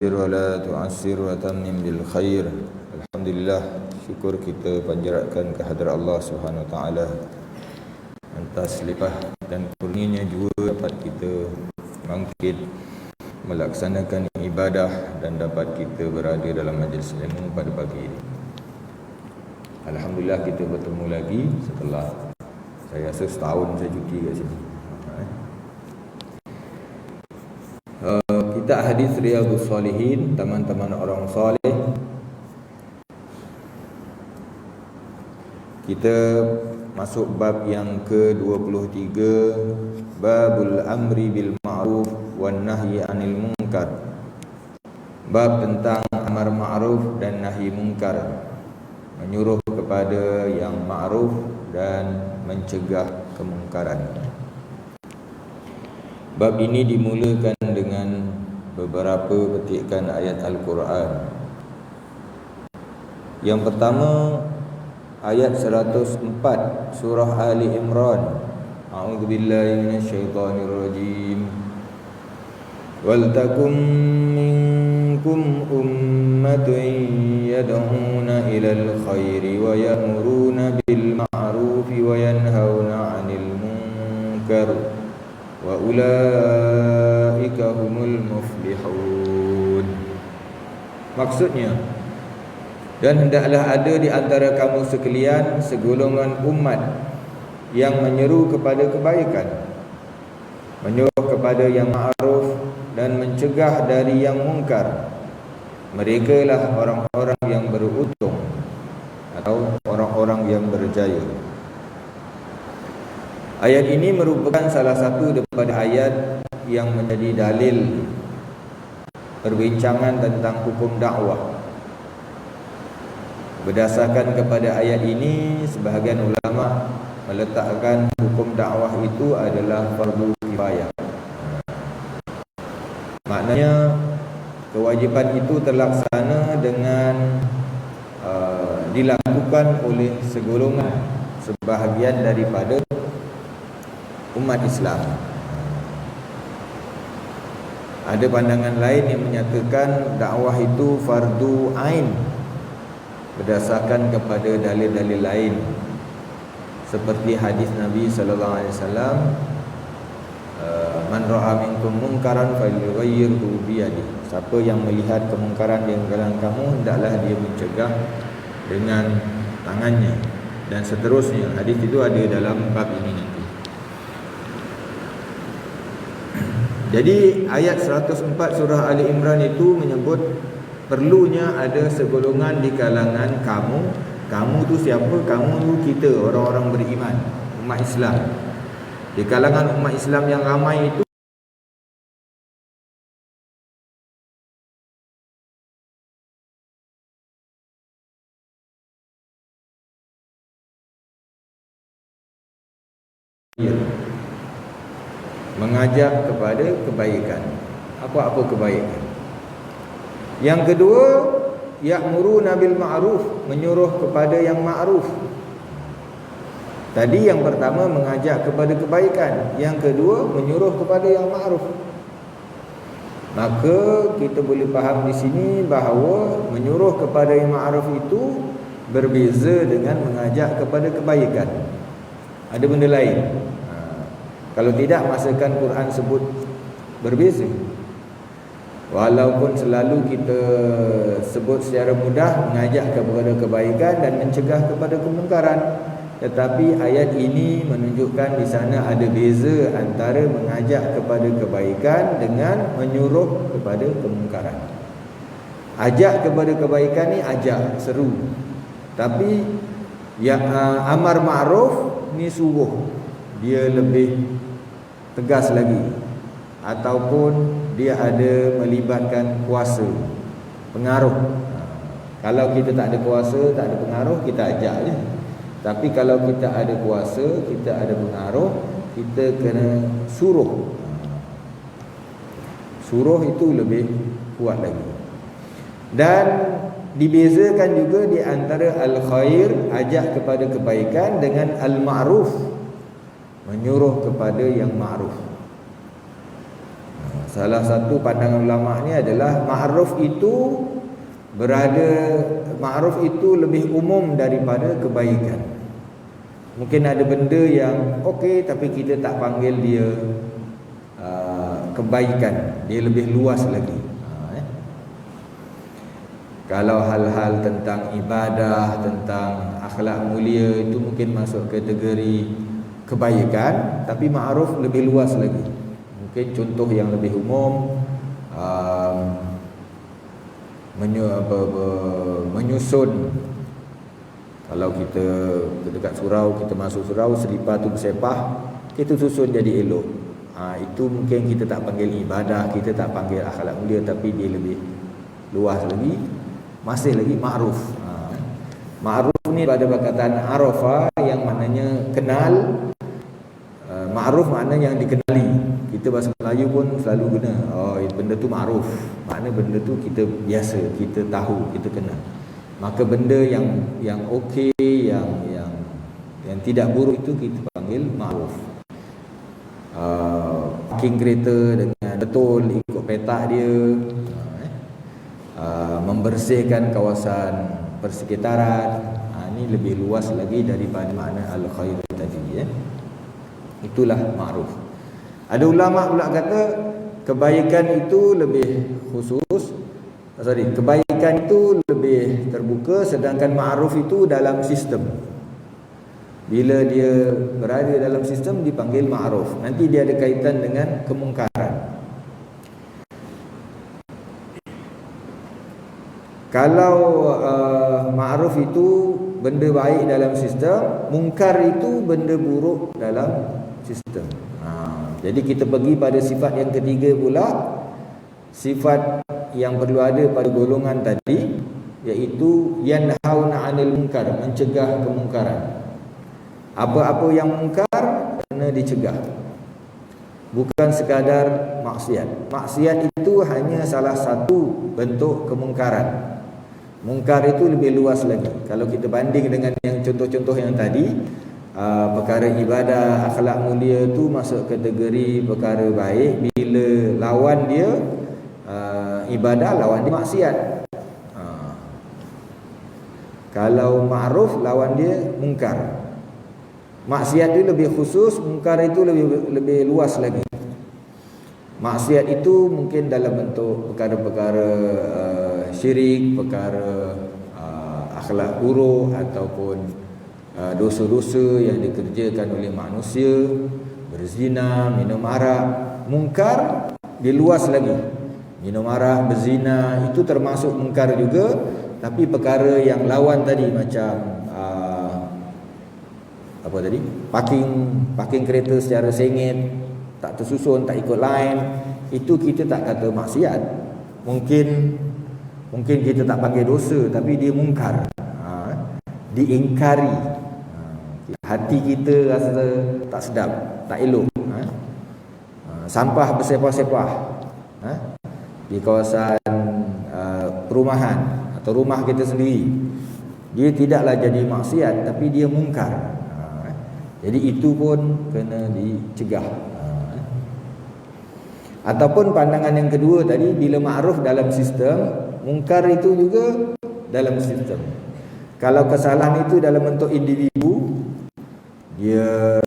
wala tu'assir wa tammim bil khair. Alhamdulillah, syukur kita panjatkan kehadrat Allah Subhanahu wa taala atas limpah dan kurnianya juga dapat kita bangkit melaksanakan ibadah dan dapat kita berada dalam majlis ilmu pada pagi ini. Alhamdulillah kita bertemu lagi setelah saya rasa setahun saya cuti kat sini. Kita hadis Riyadhus Shalihin, teman-teman orang soleh. Kita masuk bab yang ke-23, babul amri bil ma'ruf wan nahyi 'anil munkar. Bab tentang amar ma'ruf dan nahi munkar, menyuruh kepada yang ma'ruf dan mencegah kemungkaran. Bab ini dimulakan dengan beberapa petikan ayat Al-Quran. Yang pertama, ayat 104 surah Ali Imran. A'udzubillahi minasyaitonirrajim. Wal takum minkum ummatun yad'una ilal khairi wa ya'muruna bil ma'rufi wa yanhauna 'anil munkar wa ulaika humul muflihun. Maksudnya, dan hendaklah ada di antara kamu sekalian segolongan umat yang menyeru kepada kebaikan, menyuruh kepada yang ma'ruf dan mencegah dari yang mungkar. Mereka lah orang-orang yang beruntung atau orang-orang yang berjaya. Ayat ini merupakan salah satu daripada ayat yang menjadi dalil perbincangan tentang hukum dakwah. Berdasarkan kepada ayat ini, sebahagian ulama meletakkan hukum dakwah itu adalah fardu kifayah. Maknanya kewajipan itu terlaksana dengan dilakukan oleh segolongan sebahagian daripada umat Islam. Ada pandangan lain yang menyatakan dakwah itu fardu ain berdasarkan kepada dalil-dalil lain, seperti hadis Nabi sallallahu alaihi wasallam, man ra'a minkum munkaran falyughayyirhu bi yadihi. Siapa yang melihat kemungkaran di kalangan kamu, hendaklah dia mencegah dengan tangannya, dan seterusnya. Hadis itu ada dalam bab ini nanti. Jadi ayat 104 surah Ali Imran itu menyebut perlunya ada segolongan di kalangan kamu. Kamu tu siapa? Kamu tu kita, orang-orang beriman, umat Islam. Di kalangan umat Islam yang ramai itu mengajak kepada kebaikan. Apa-apa kebaikan. Yang kedua, ya'muruna bil ma'ruf, menyuruh kepada yang ma'ruf. Tadi yang pertama mengajak kepada kebaikan, yang kedua menyuruh kepada yang ma'ruf. Maka kita boleh faham di sini bahawa menyuruh kepada yang ma'ruf itu berbeza dengan mengajak kepada kebaikan. Ada benda lain. Kalau tidak, masakan Quran sebut berbeza. Walaupun selalu kita sebut secara mudah mengajak kepada kebaikan dan mencegah kepada kemungkaran, tetapi ayat ini menunjukkan di sana ada beza antara mengajak kepada kebaikan dengan menyuruh kepada kemungkaran. Ajak kepada kebaikan ni ajak, seru. Tapi yang amar ma'ruf ni suruh. Dia lebih tegas lagi, ataupun dia ada melibatkan kuasa, pengaruh. Kalau kita tak ada kuasa, tak ada pengaruh, kita ajak je. Tapi kalau kita ada kuasa, kita ada pengaruh, kita kena suruh. Suruh itu lebih kuat lagi. Dan dibezakan juga di antara al-khair, ajak kepada kebaikan, dengan al-ma'ruf, menyuruh kepada yang ma'ruf. Salah satu pandangan ulama ni adalah ma'ruf itu lebih umum daripada kebaikan. Mungkin ada benda yang okey tapi kita tak panggil dia kebaikan, dia lebih luas lagi. Kalau hal-hal tentang ibadah, tentang akhlak mulia, itu mungkin masuk kategori kebaikan, tapi ma'ruf lebih luas lagi. Mungkin contoh yang lebih umum, menyusun. Kalau kita dekat surau, kita masuk surau, selipar tu bersepah, kita susun jadi elok. Itu mungkin kita tak panggil ibadah, kita tak panggil akhlak mulia, tapi dia lebih luas lagi, masih lagi ma'ruf. Ma'ruf ni pada perkataan arafa yang maknanya kenal. Ma'ruf makna yang dikenali. Kita bahasa Melayu pun selalu guna, benda tu ma'ruf, makna benda tu kita biasa, kita tahu, kita kenal. Maka benda yang okey, yang tidak buruk itu kita panggil ma'ruf. Parking kereta dengan betul, ikut petak dia, membersihkan kawasan persekitaran, ini lebih luas lagi daripada makna al-khair tadi. Itulah ma'ruf. Ada ulama pula kata kebaikan itu lebih khusus, kebaikan itu lebih terbuka, sedangkan ma'ruf itu dalam sistem. Bila dia berada dalam sistem dipanggil ma'ruf. Nanti dia ada kaitan dengan kemungkaran. Kalau ma'ruf itu benda baik dalam sistem, mungkar itu benda buruk dalam sistem. Jadi kita pergi pada sifat yang ketiga pula, sifat yang perlu ada pada golongan tadi, iaitu yanhauna 'anil munkar, mencegah kemungkaran. Apa-apa yang mungkar kena dicegah. Bukan sekadar maksiat. Maksiat itu hanya salah satu bentuk kemungkaran. Mungkar itu lebih luas lagi. Kalau kita banding dengan yang contoh-contoh yang tadi, perkara ibadah, akhlak mulia itu masuk kategori perkara baik. Bila lawan dia ibadah, lawan dia maksiat. Kalau ma'ruf, lawan dia mungkar. Maksiat itu lebih khusus, mungkar itu lebih luas lagi. Maksiat itu mungkin dalam bentuk perkara-perkara syirik, perkara akhlak buruk, ataupun dosa-dosa yang dikerjakan oleh manusia, berzina, minum arak. Mungkar diluas lagi. Minum arak, berzina itu termasuk mungkar juga, tapi perkara yang lawan tadi macam parking kereta secara sengit, tak tersusun, tak ikut line, itu kita tak kata maksiat. Mungkin kita tak panggil dosa, tapi dia mungkar, diingkari. Hati kita rasa tak sedap, tak elok. Sampah bersepah-sepah di kawasan perumahan atau rumah kita sendiri, dia tidaklah jadi maksiat, tapi dia mungkar. Jadi itu pun kena dicegah. Ataupun pandangan yang kedua tadi, bila ma'ruf dalam sistem, mungkar itu juga dalam sistem. Kalau kesalahan itu dalam bentuk individu, dia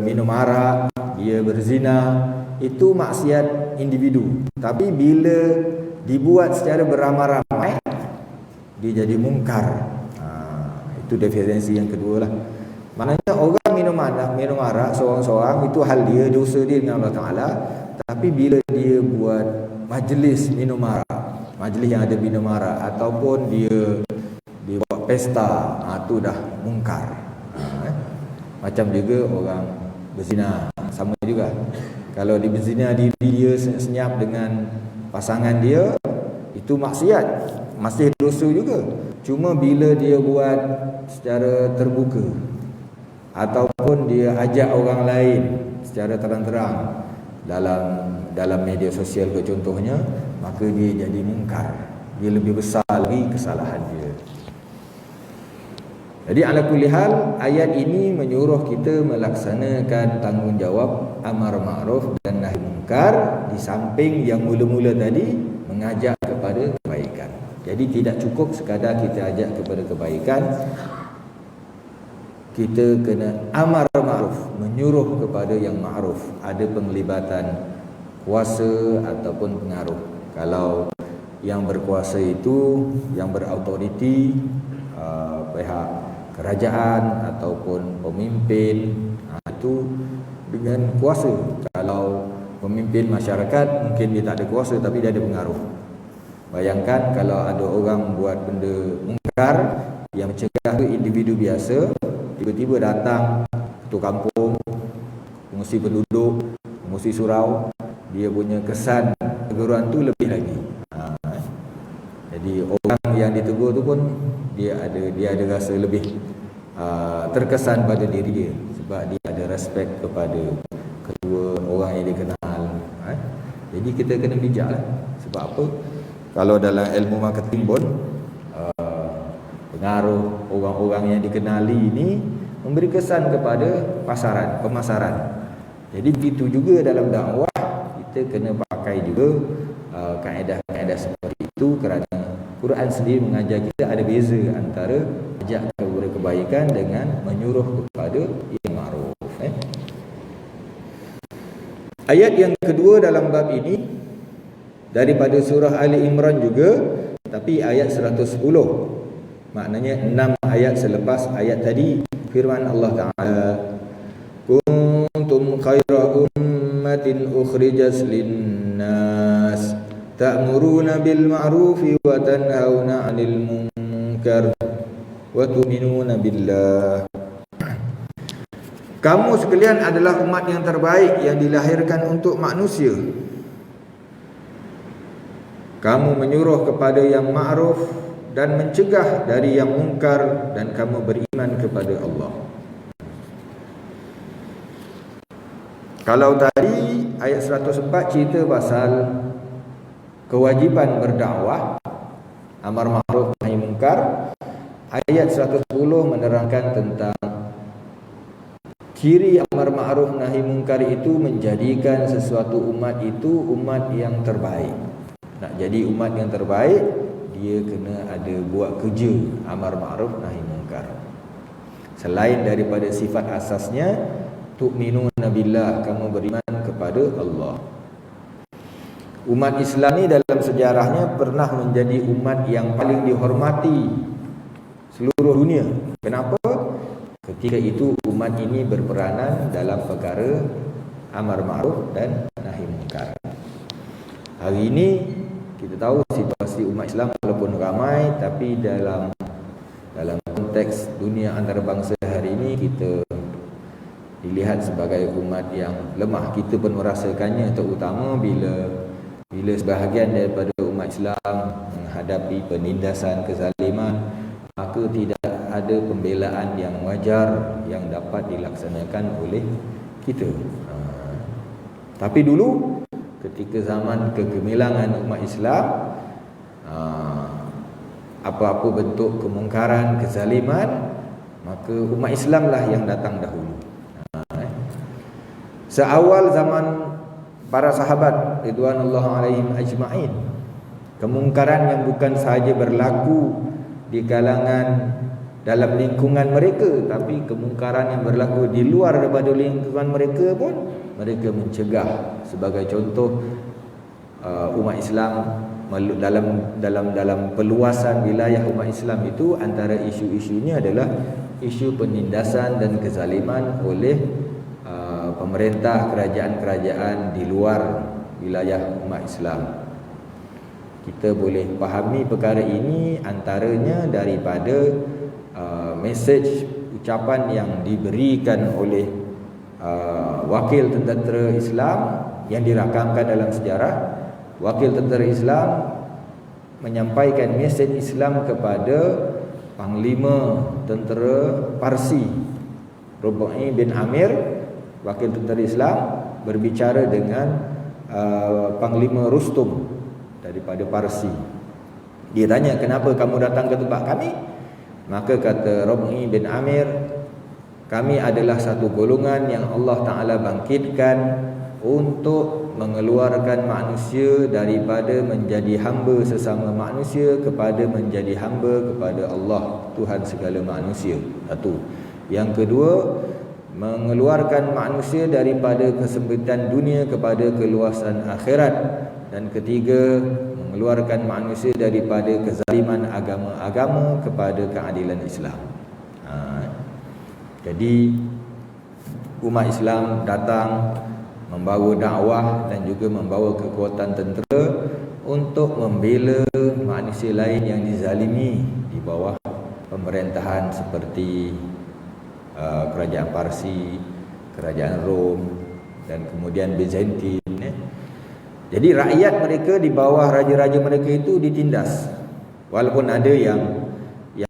minum arak, dia berzina, itu maksiat individu. Tapi bila dibuat secara beramai-ramai, dia jadi mungkar. Itu definisi yang kedua lah. Maknanya orang minum arak seorang-seorang, itu hal dia, dosa dia dengan Allah Ta'ala. Tapi bila dia buat majlis minum arak, majlis yang ada minum arak, ataupun dia buat pesta, itu dah mungkar. Macam juga orang berzina, sama juga. Kalau dia berzina, diri dia senyap dengan pasangan dia, itu maksiat, masih dosa juga. Cuma bila dia buat secara terbuka, ataupun dia ajak orang lain secara terang-terang dalam media sosial ke contohnya, maka dia jadi mungkar. Dia lebih besar lagi kesalahan dia. Jadi ala kulli hal, ayat ini menyuruh kita melaksanakan tanggungjawab amar ma'ruf dan nahi munkar. mungkar, di samping yang mula-mula tadi mengajak kepada kebaikan. Jadi tidak cukup sekadar kita ajak kepada kebaikan, kita kena amar ma'ruf, menyuruh kepada yang ma'ruf. Ada penglibatan kuasa ataupun pengaruh. Kalau yang berkuasa itu, yang berautoriti, pihak kerajaan ataupun pemimpin, itu dengan kuasa. Kalau pemimpin masyarakat, mungkin dia tak ada kuasa tapi dia ada pengaruh. Bayangkan kalau ada orang buat benda mungkar, yang mencegah tu individu biasa, tiba-tiba datang ketua kampung, pengurusi penduduk, pengurusi surau, dia punya kesan teguran tu lebih lagi. Jadi orang yang ditegur tu pun dia ada rasa lebih terkesan pada diri dia, sebab dia ada respect kepada kedua orang yang dia kenal. Jadi kita kena bijak lah. Sebab apa? Kalau dalam ilmu marketing pun pengaruh orang-orang yang dikenali ini memberi kesan kepada pemasaran. Jadi begitu juga dalam dakwah, kita kena pakai juga kaedah-kaedah seperti itu, kerana Quran sendiri mengajar kita ada beza antara ajak kepada kebaikan dengan menyuruh kepada yang ma'ruf. Ayat yang kedua dalam bab ini daripada surah Ali Imran juga, tapi ayat 110. Maknanya 6 ayat selepas ayat tadi, firman Allah Ta'ala, kuntum khaira ummatin ukhrijat linnas ta'muruna bil ma'rufi wa tanhauna 'anil munkar wa tu'minuna billah. Kamu sekalian adalah umat yang terbaik yang dilahirkan untuk manusia. Kamu menyuruh kepada yang ma'ruf dan mencegah dari yang mungkar, dan kamu beriman kepada Allah. Kalau tadi ayat 104 cerita pasal kewajiban berdakwah, amar ma'ruf nahi mungkar, ayat 110 menerangkan tentang ciri amar ma'ruf nahi mungkar itu menjadikan sesuatu umat itu umat yang terbaik. Nak jadi umat yang terbaik, dia kena ada buat kerja amar ma'ruf nahi mungkar. Selain daripada sifat asasnya, tu'minuna billah, kamu beriman kepada Allah. Umat Islam ni dalam sejarahnya pernah menjadi umat yang paling dihormati seluruh dunia. Kenapa? Ketika itu umat ini berperanan dalam perkara amar ma'ruf dan nahi mungkar. Hari ini kita tahu situasi umat Islam walaupun ramai, tapi dalam konteks dunia antarabangsa hari ini kita dilihat sebagai umat yang lemah. Kita pun merasakannya, terutama bila sebahagian daripada umat Islam menghadapi penindasan, kezaliman, maka tidak ada pembelaan yang wajar yang dapat dilaksanakan oleh kita. Tapi dulu ketika zaman kegemilangan umat Islam, apa-apa bentuk kemungkaran, kezaliman, maka umat Islam lah yang datang dahulu. Seawal zaman para sahabat ridwanullah alaihim ajma'in, kemungkaran yang bukan sahaja berlaku di kalangan dalam lingkungan mereka, tapi kemungkaran yang berlaku di luar daripada lingkungan mereka pun mereka mencegah. Sebagai contoh, umat Islam dalam peluasan wilayah umat Islam itu, antara isu-isunya adalah isu penindasan dan kezaliman oleh pemerintah, kerajaan-kerajaan di luar wilayah umat Islam. Kita boleh fahami perkara ini antaranya daripada mesej ucapan yang diberikan oleh wakil tentera Islam yang dirakamkan dalam sejarah. Wakil tentera Islam menyampaikan mesej Islam kepada Panglima Tentera Parsi, Rubai bin Amir. Wakil tentera Islam berbicara dengan Panglima Rustum daripada Parsi. Dia tanya, kenapa kamu datang ke tempat kami? Maka kata Rubai bin Amir, kami adalah satu golongan yang Allah Ta'ala bangkitkan untuk mengeluarkan manusia daripada menjadi hamba sesama manusia kepada menjadi hamba kepada Allah, Tuhan segala manusia. Satu. Yang kedua, mengeluarkan manusia daripada kesempitan dunia kepada keluasan akhirat. Dan ketiga, mengeluarkan manusia daripada kezaliman agama-agama kepada keadilan Islam. Jadi umat Islam datang membawa dakwah dan juga membawa kekuatan tentera untuk membela manusia lain yang dizalimi di bawah pemerintahan seperti kerajaan Parsi, kerajaan Rom dan kemudian Byzantine. Jadi rakyat mereka di bawah raja-raja mereka itu ditindas. Walaupun ada yang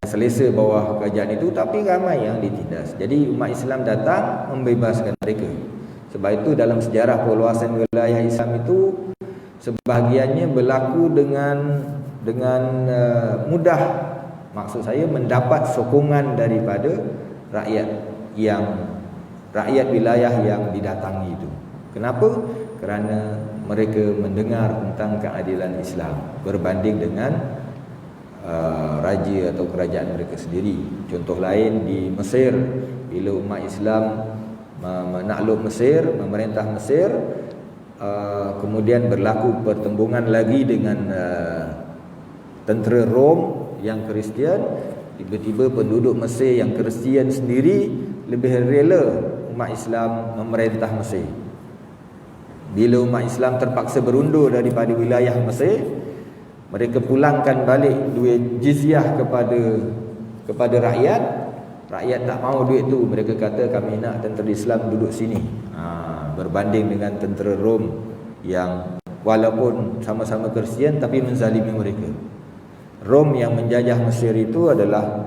selesa bawah kerajaan itu, tapi ramai yang ditindas. Jadi umat Islam datang membebaskan mereka. Sebab itu dalam sejarah perluasan wilayah Islam itu sebahagiannya berlaku dengan mudah. Maksud saya mendapat sokongan daripada rakyat wilayah yang didatangi itu. Kenapa? Kerana mereka mendengar tentang keadilan Islam berbanding dengan raja atau kerajaan mereka sendiri. Contoh lain di Mesir, bila umat Islam menakluk Mesir, memerintah Mesir, kemudian berlaku pertembungan lagi dengan tentera Rom yang Kristian, tiba-tiba penduduk Mesir yang Kristian sendiri lebih rela umat Islam memerintah Mesir. Bila umat Islam terpaksa berundur daripada wilayah Mesir, mereka pulangkan balik duit jizyah kepada rakyat. Rakyat tak mahu duit tu. Mereka kata kami nak tentera Islam duduk sini. Berbanding dengan tentera Rom yang walaupun sama-sama Kristian tapi menzalimi mereka. Rom yang menjajah Mesir itu adalah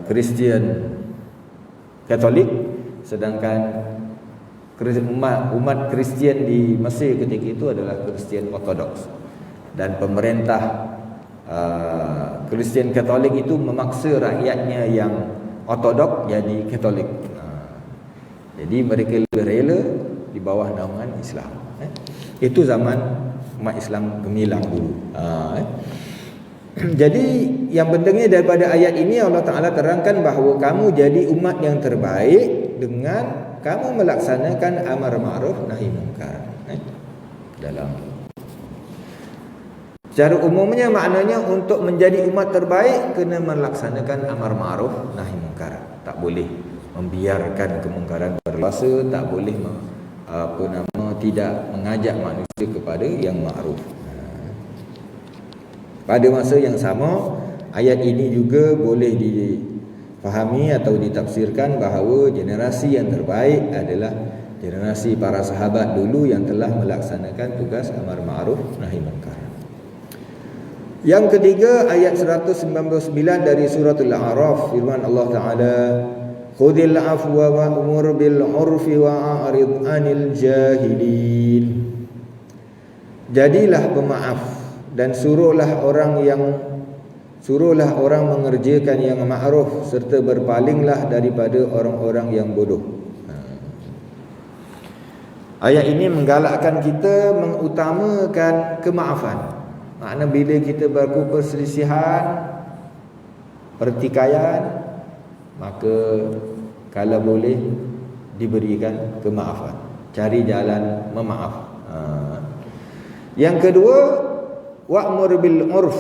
Kristian Katolik, sedangkan umat Kristian di Mesir ketika itu adalah Kristian Ortodoks. Dan pemerintah Kristian Katolik itu memaksa rakyatnya yang Ortodok jadi Katolik. Jadi mereka lebih rela di bawah naungan Islam. Itu zaman umat Islam gemilang dulu. Jadi yang pentingnya daripada ayat ini, Allah Ta'ala terangkan bahawa kamu jadi umat yang terbaik dengan kamu melaksanakan amar ma'ruf nahi munkar. Secara umumnya maknanya untuk menjadi umat terbaik kena melaksanakan amar ma'ruf nahi munkar. Tak boleh membiarkan kemungkaran berluasa, tak boleh tidak mengajak manusia kepada yang ma'ruf. Pada masa yang sama, ayat ini juga boleh difahami atau ditafsirkan bahawa generasi yang terbaik adalah generasi para sahabat dulu yang telah melaksanakan tugas amar ma'ruf nahi munkar. Yang ketiga, ayat 199 dari surah Al-A'raf, firman Allah Ta'ala, khudhil afwa wa'mur bil 'urfi wa'arid 'anil jahilin. Jadilah pemaaf dan suruhlah orang mengerjakan yang ma'ruf serta berpalinglah daripada orang-orang yang bodoh. Ayat ini menggalakkan kita mengutamakan kemaafan. Makna bila kita berlaku perselisihan, pertikaian, maka kalau boleh diberikan kemaafan. Cari jalan memaaf. Yang kedua, wa'mur bil 'urf,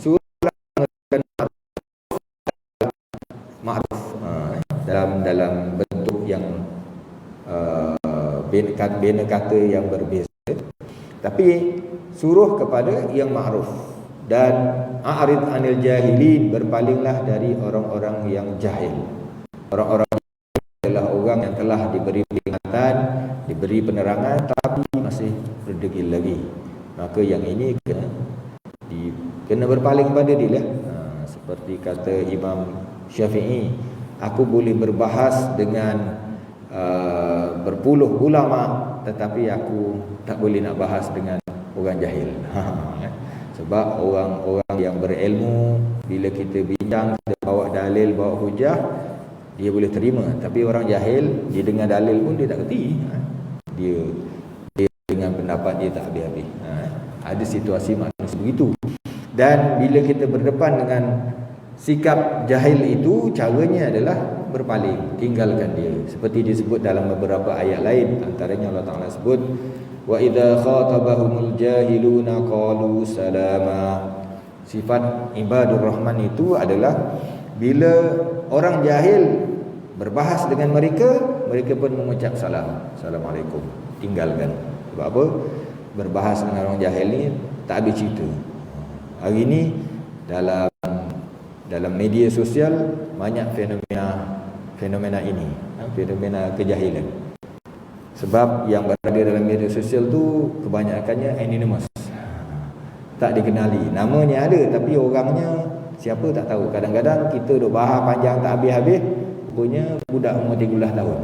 suruhlah mengerjakan ma'ruf dalam bentuk yang bina kata yang berbeza, tapi suruh kepada yang ma'ruf. Dan a'rid 'anil jahilin, berpalinglah dari orang-orang yang jahil. Orang-orang adalah orang yang telah diberi peringatan, diberi penerangan tapi masih berdegil lagi. Maka yang ini kena berpaling pada dia lah. Seperti kata Imam Syafi'i, aku boleh berbahas dengan berpuluh ulama, tetapi aku tak boleh nak bahas dengan orang jahil. Sebab orang-orang yang berilmu, bila kita bincang, kita bawa dalil, bawa hujah, dia boleh terima. Tapi orang jahil, dia dengar dalil pun dia tak kerti. Dia dengar dengan pendapat dia tak habis-habis. Ada situasi manusia begitu. Dan bila kita berdepan dengan sikap jahil itu, caranya adalah berpaling, tinggalkan dia. Seperti disebut dalam beberapa ayat lain, antaranya Allah Ta'ala sebut, wa idza khatabahumul jahiluna qalu salama. Sifat ibadur rahman itu adalah bila orang jahil berbahas dengan mereka, mereka pun mengucap salam, assalamualaikum, tinggalkan. Sebab apa? Berbahas dengan orang jahil ni tak habis cerita. Hari ini dalam media sosial banyak fenomena ini, fenomena kejahilan. Sebab yang berada dalam media sosial tu kebanyakannya anonymous, tak dikenali. Namanya ada tapi orangnya siapa tak tahu. Kadang-kadang kita duk bahas panjang tak habis-habis, rupanya budak umur 13 tahun.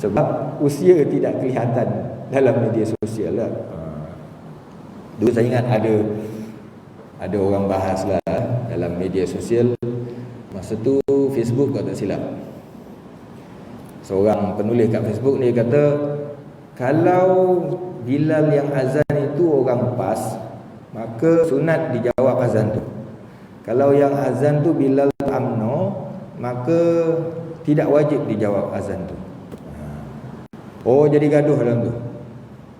Sebab usia tidak kelihatan dalam media sosial lah. Dulu saya ingat ada orang bahas lah dalam media sosial. Masa tu Facebook kalau tak silap, seorang penulis kat Facebook ni kata, kalau Bilal yang azan itu orang pas, maka sunat dijawab azan tu. Kalau yang azan tu Bilal UMNO, maka tidak wajib dijawab azan tu. Oh, jadi gaduh dalam tu.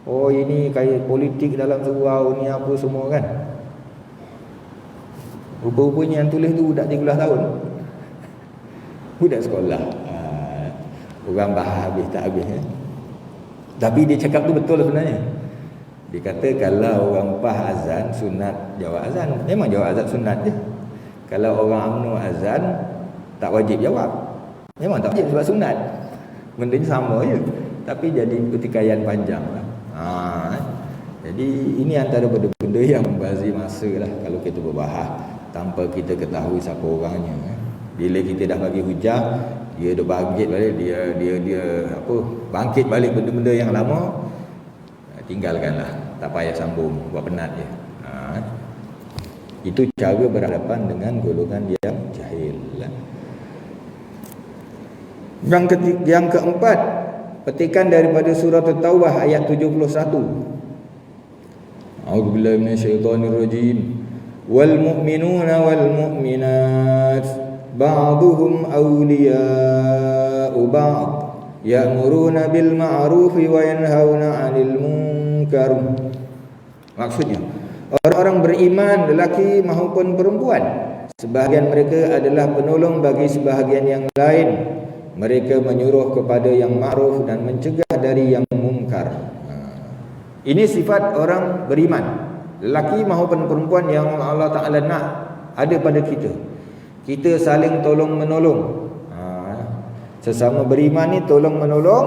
Oh, ini kait politik dalam surau ni apa semua kan. Rupa-rupanya yang tulis tu budak 13 tahun. Budak sekolah. Orang bahas habis tak habis kan. Tapi dia cakap tu betul sebenarnya. Dia kata kalau orang PAH azan, sunat jawab azan. Memang jawab azan sunat je. Kalau orang UMNO azan, tak wajib jawab. Memang tak wajib sebab sunat. Benda ni sama je. Tapi jadi pertikaian panjang lah. Jadi ini antara benda-benda yang membazir masa lah kalau kita berbahas tanpa kita ketahui siapa orangnya. Bila kita dah bagi hujah, dia dah bangkit balik, dia apa, bangkit balik benda-benda yang lama, tinggalkanlah, tak payah sambung, buat penat je. Itu cara berhadapan dengan golongan yang jahil. Yang keempat, petikan daripada surah At-Taubah ayat 71. A'udzubillahi minasyaitonirrajim. Wal mu'minuna wal mu'minat ba'duhum awliya'u ba'd ya'muruna bil ma'rufi wa yanhauna 'anil munkar. Maksudnya, orang-orang beriman lelaki maupun perempuan, sebahagian mereka adalah penolong bagi sebahagian yang lain. Mereka menyuruh kepada yang ma'ruf dan mencegah dari yang mungkar. Ini sifat orang beriman, lelaki maupun perempuan yang Allah Ta'ala nak ada pada kita. Kita saling tolong menolong. Sesama beriman ni tolong menolong.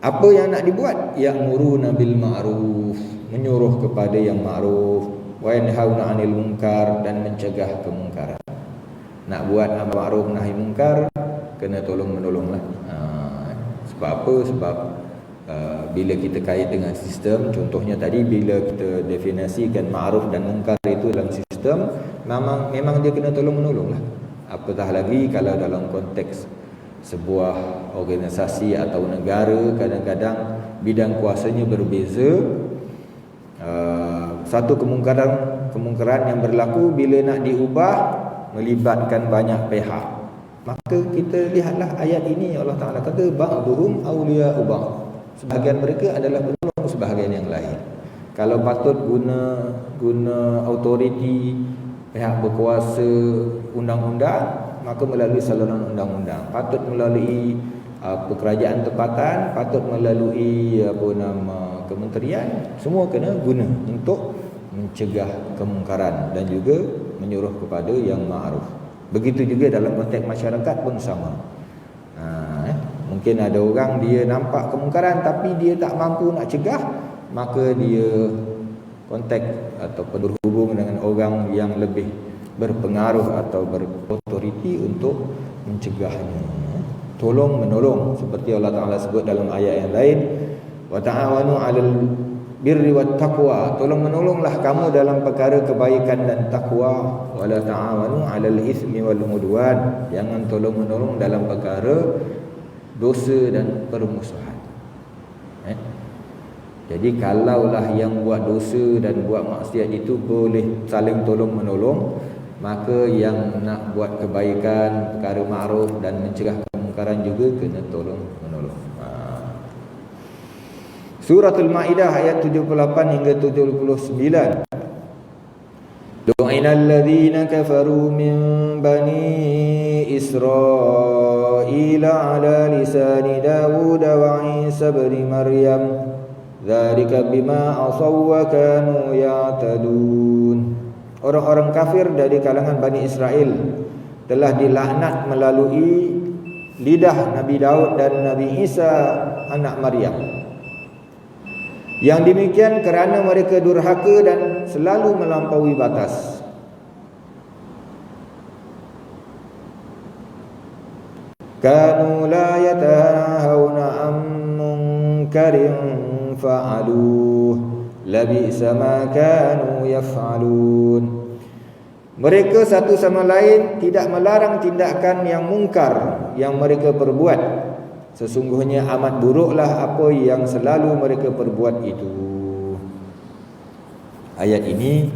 Apa yang nak dibuat? Ya'muruna bil ma'ruf, menyuruh kepada yang ma'ruf, wa yanhauna 'anil munkar, dan mencegah kemungkaran. Nak buat ma'ruf nahi munkar, kena tolong menolonglah. Sebab apa? Sebab bila kita kait dengan sistem, contohnya tadi bila kita definisikan ma'ruf dan munkar itu dalam sistem, memang dia kena tolong menolong lah. Apatah lagi kalau dalam konteks sebuah organisasi atau negara, kadang-kadang bidang kuasanya berbeza. Satu kemungkaran yang berlaku bila nak diubah melibatkan banyak pihak, maka kita lihatlah ayat ini, Allah Ta'ala kata ba'duhum awliya'u ba'd, sebahagian mereka adalah penolong sebahagian yang lain. Kalau patut guna autoriti pihak berkuasa undang-undang, maka melalui saluran undang-undang. Patut melalui kerajaan tempatan, patut melalui kementerian, semua kena guna untuk mencegah kemungkaran dan juga menyuruh kepada yang ma'ruf. Begitu juga dalam konteks masyarakat pun sama. Mungkin ada orang dia nampak kemungkaran tapi dia tak mampu nak cegah, maka dia kontak atau berhubung dengan orang yang lebih berpengaruh atau berautoriti untuk mencegahnya. Tolong menolong, seperti Allah Ta'ala sebut dalam ayat yang lain, wa ta'awanu 'alal birri wat taqwa, tolong menolonglah kamu dalam perkara kebaikan dan takwa, wala ta'awanu 'alal itsmi wal udwan, jangan tolong menolong dalam perkara dosa dan permusuhan. Jadi kalaulah yang buat dosa dan buat maksiat itu boleh saling tolong menolong, maka yang nak buat kebaikan, perkara ma'ruf dan mencegah kemungkaran juga kena tolong menolong. Suratul Maidah ayat 78 hingga 79. Lu'ina alladhina kafaru min bani Israila ala lisani Dawud wa Isa bin Maryam dzalika bima asaw wa kanu ya'tadun. Orang-orang kafir dari kalangan Bani Israel telah dilaknat melalui lidah Nabi Daud dan Nabi Isa anak Maryam. Yang demikian kerana mereka durhaka dan selalu melampaui batas. Kanu la yatanahawna an munkarin fa'aluh labisa ma kanu yaf'alun. Mereka satu sama lain tidak melarang tindakan yang mungkar yang mereka perbuat. Sesungguhnya amat buruklah apa yang selalu mereka perbuat itu. Ayat ini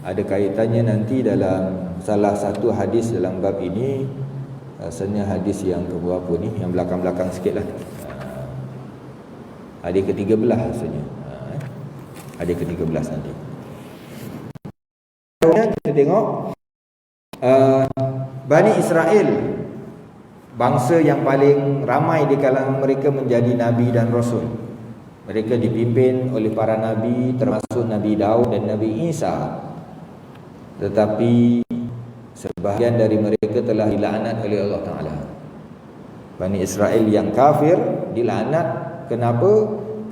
ada kaitannya nanti dalam salah satu hadis dalam bab ini. Rasanya hadis yang keberapa ni? Yang belakang-belakang sikit lah. Hadis ke-13 rasanya. Hadis ke-13 nanti. Kita tengok Bani Israel, bangsa yang paling ramai di kalangan mereka menjadi Nabi dan Rasul. Mereka dipimpin oleh para Nabi, termasuk Nabi Daud dan Nabi Isa. Tetapi sebahagian dari mereka telah dilaknat oleh Allah Ta'ala. Bani Israel yang kafir dilaknat. Kenapa?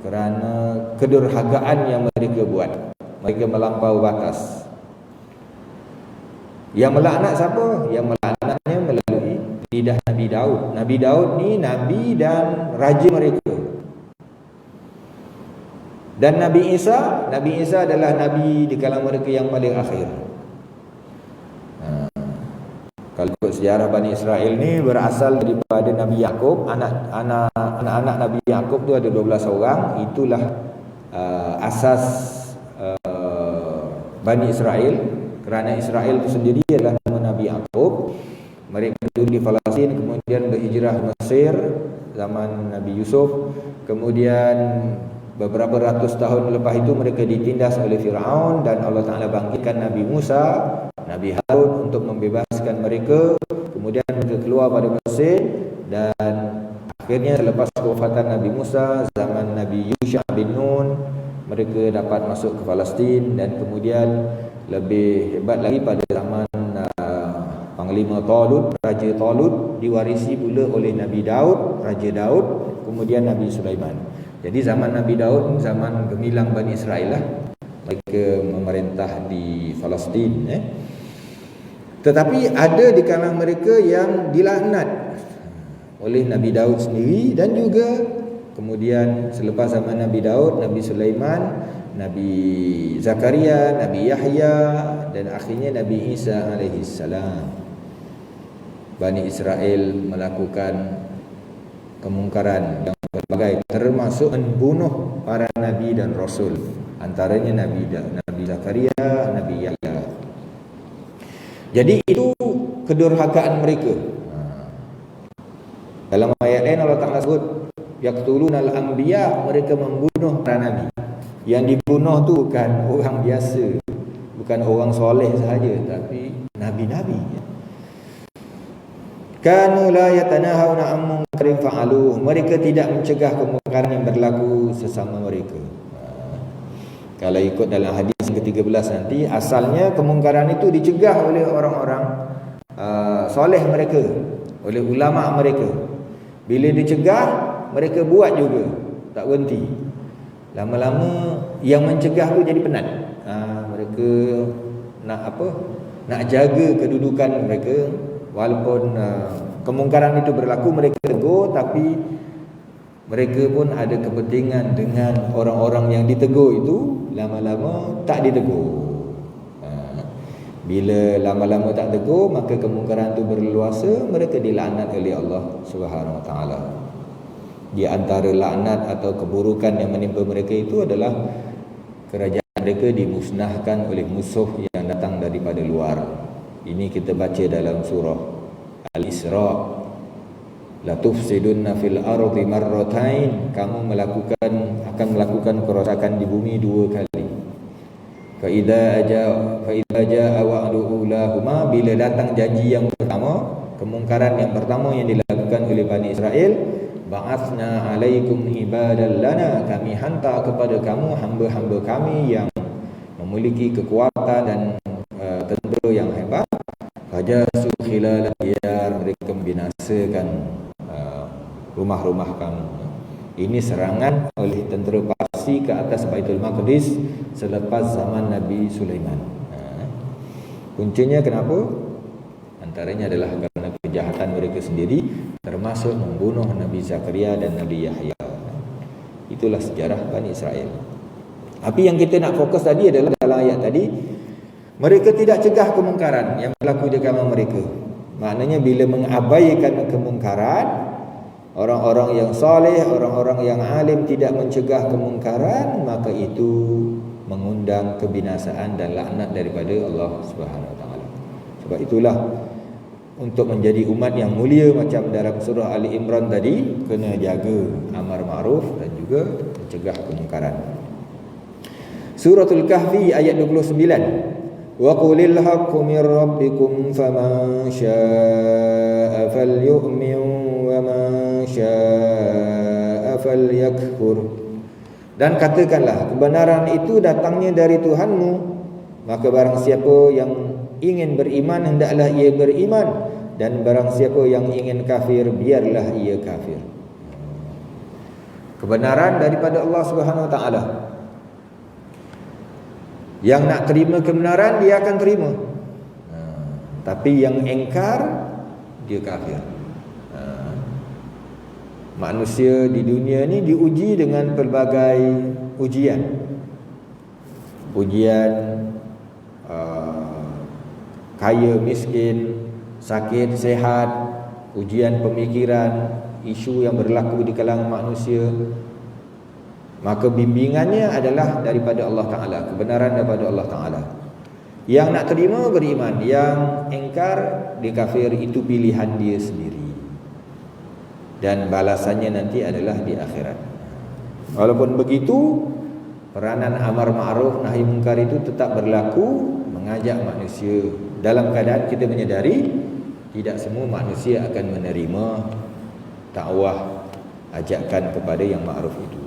Kerana kedurhakaan yang mereka buat. Mereka melampau batas. Yang melaknat siapa? Yang melaknatnya melalui lidah Nabi Daud. Nabi Daud ni Nabi dan raja mereka. Dan Nabi Isa adalah Nabi di kalangan mereka yang paling akhir. Kalau ikut sejarah Bani Israel ni berasal daripada Nabi Yakub. Anak-anak Nabi Yakub tu ada 12 orang. Itulah asas Bani Israel. Kerana Israel itu sendiri adalah nama Nabi Yakub. Mereka dulu di Palestin, kemudian berhijrah ke Mesir zaman Nabi Yusuf. Kemudian beberapa ratus tahun lepas itu mereka ditindas oleh Firaun, dan Allah Ta'ala bangkitkan Nabi Musa, Nabi Harun untuk membebaskan mereka. Kemudian mereka keluar pada Mesir, dan akhirnya selepas kewafatan Nabi Musa, zaman Nabi Yusha bin Nun, mereka dapat masuk ke Palestin. Dan kemudian lebih hebat lagi pada zaman Panglima Talut, Raja Talut, diwarisi pula oleh Nabi Daud, Raja Daud, kemudian Nabi Sulaiman. Jadi zaman Nabi Daud, zaman gemilang Bani Israel lah. Mereka memerintah di Palestin. Tetapi ada di kalangan mereka yang dilaknat oleh Nabi Daud sendiri, dan juga kemudian selepas zaman Nabi Daud, Nabi Sulaiman, Nabi Zakaria, Nabi Yahya, dan akhirnya Nabi Isa alaihissalam. Bani Israel melakukan kemungkaran yang berbagai, termasuk membunuh para Nabi dan Rasul. Antaranya Nabi Zakaria, Nabi Yahya. Jadi itu kedurhakaan mereka. Dalam ayat lain Allah Ta'ala sebut yaqtulunal anbiya, mereka membunuh para nabi. Yang dibunuh tu bukan orang biasa, bukan orang soleh sahaja, tapi nabi-nabi. Kanu la yatanahawna an munkarin fa'aluh, mereka tidak mencegah kemungkaran yang berlaku sesama mereka. Kalau ikut dalam hadis ke-13 nanti, asalnya kemungkaran itu dicegah oleh orang-orang soleh mereka, oleh ulama mereka. Bila dicegah, mereka buat juga, tak berhenti. Lama-lama yang mencegah tu jadi penat. Mereka nak jaga kedudukan mereka. Walaupun kemungkaran itu berlaku, mereka tegur, tapi mereka pun ada kepentingan dengan orang-orang yang ditegur itu. Lama-lama tak ditegur. Bila lama-lama tak tegur, maka kemungkaran itu berleluasa, mereka dilaknat oleh Allah Subhanahu Wa Taala. di antara laknat atau keburukan yang menimpa mereka itu adalah kerajaan mereka dimusnahkan oleh musuh yang datang daripada luar. Ini kita baca dalam surah Al-Isra. La tufsidunna fil ardi marratain, kamu akan melakukan kerosakan di bumi 2 kali. Fa idza jaa wa'du ulahuma, bila datang janji yang pertama, kemungkaran yang pertama yang dilakukan oleh Bani Israel, ba'athna alaikum ibadan lana, kami hantar kepada kamu hamba-hamba kami yang memiliki kekuatan dan tentera yang hebat. Fajasu khilal diyar, mereka membinasakan rumah-rumah kamu. Ini serangan oleh tentera Parsi ke atas Baitul Maqdis selepas zaman Nabi Sulaiman. Kuncinya kenapa? Antaranya adalah kerana kejahatan mereka sendiri, termasuk membunuh Nabi Zakaria dan Nabi Yahya. Itulah sejarah Bani Israel. Tapi yang kita nak fokus tadi adalah dalam ayat tadi, mereka tidak cegah kemungkaran yang berlaku di kalangan mereka. Maknanya bila mengabaikan kemungkaran, orang-orang yang soleh, orang-orang yang alim tidak mencegah kemungkaran, maka itu mengundang kebinasaan dan laknat daripada Allah Subhanahu Wa Taala. Sebab itulah untuk menjadi umat yang mulia macam dalam surah Ali Imran tadi, kena jaga amar ma'ruf dan juga mencegah kemungkaran. Suratul Kahfi ayat 29. Wa qulil haqqu mir rabbikum faman syaa'a falyu'min wa man syaa'a falyakfur. Dan katakanlah, kebenaran itu datangnya dari Tuhanmu, maka barang siapa yang ingin beriman hendaklah ia beriman, dan barang siapa yang ingin kafir biarlah ia kafir. Kebenaran daripada Allah Subhanahu Wa Taala. Yang nak terima kebenaran dia akan terima, tapi yang engkar dia kafir. Manusia di dunia ni diuji dengan pelbagai ujian. Ujian kaya miskin, sakit sehat, ujian pemikiran, isu yang berlaku di kalangan manusia. Maka bimbingannya adalah daripada Allah Ta'ala, kebenaran daripada Allah Ta'ala. Yang nak terima beriman, yang engkar dikafir, itu pilihan dia sendiri, dan balasannya nanti adalah di akhirat. Walaupun begitu, peranan amar ma'ruf nahi munkar itu tetap berlaku, mengajak manusia dalam keadaan kita menyedari tidak semua manusia akan menerima dakwah ajakan kepada yang ma'ruf itu.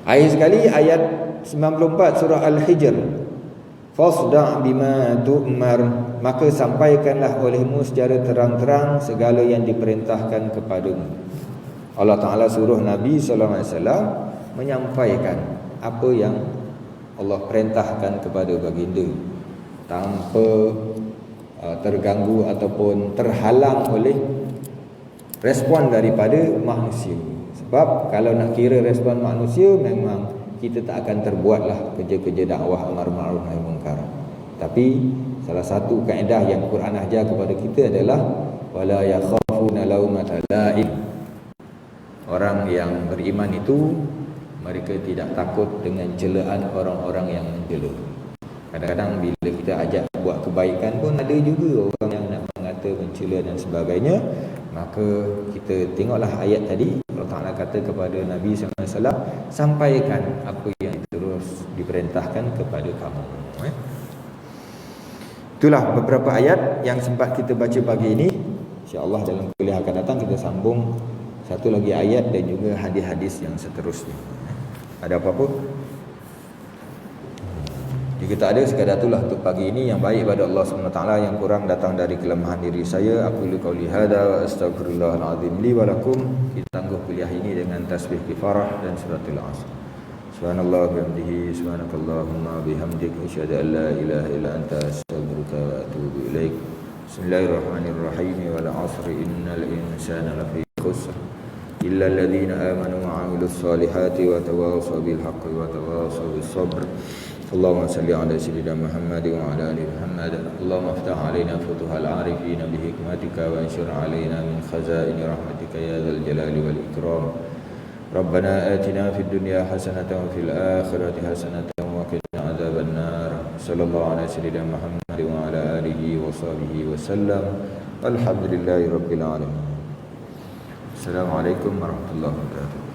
Akhir sekali ayat 94 surah Al-Hijr. Fasda' bima tu'mar, maka sampaikanlah olehmu secara terang-terang segala yang diperintahkan kepadamu. Allah Ta'ala suruh Nabi SAW menyampaikan apa yang Allah perintahkan kepada baginda, tanpa terganggu ataupun terhalang oleh respon daripada manusia. Sebab kalau nak kira respon manusia, memang kita tak akan terbuatlah kerja-kerja dakwah amar ma'ruf nahi munkar. Tapi salah satu kaedah yang Quran ajar kepada kita adalah wala yakhafuna laumata la'im. Orang yang beriman itu mereka tidak takut dengan celaan orang-orang yang mencela. Kadang-kadang bila kita ajak buat kebaikan pun ada juga orang yang nak mengata, mencela dan sebagainya. Maka kita tengoklah ayat tadi, Allah Ta'ala kata kepada Nabi SAW, sampaikan apa yang terus diperintahkan kepada kamu. Itulah beberapa ayat yang sempat kita baca pagi ini. InsyaAllah dalam kuliah akan datang kita sambung satu lagi ayat dan juga hadis-hadis yang seterusnya. Ada apa-apa? Jika tak ada, sekadar itulah untuk pagi ini. Yang baik pada Allah SWT, yang kurang datang dari kelemahan diri saya. Aku qauli hadza wa astaghfirullahalazim li wa lakum. Kita tangguh kuliah ini dengan tasbih kifarah dan suratul asr. Subhanallah wa bihamdihi, subhanakallahumma bihamdik, asyhadu an la ilaha illa anta, astaghfiruka wa atubu ilaik. Bismillahirrahmanirrahim. Wal 'asri innal insana lafi khusr illa alladhina amanu wa 'amilus solihati wa tawassaw bil haqqi wa tawassaw bis sabr. اللهم صل على سيدنا محمد وعلى ال محمد اللهم افتح علينا فتوح العارفين بحكمتك وانشر علينا من خزائن رحمتك يا ذا الجلال والإكرام ربنا آتنا في الدنيا حسنة وفي الآخرة حسنة وقنا عذاب النار صلى الله على سيدنا محمد وعلى آله وصحبه وسلم الحمد لله رب العالمين. السلام عليكم ورحمة الله وبركاته.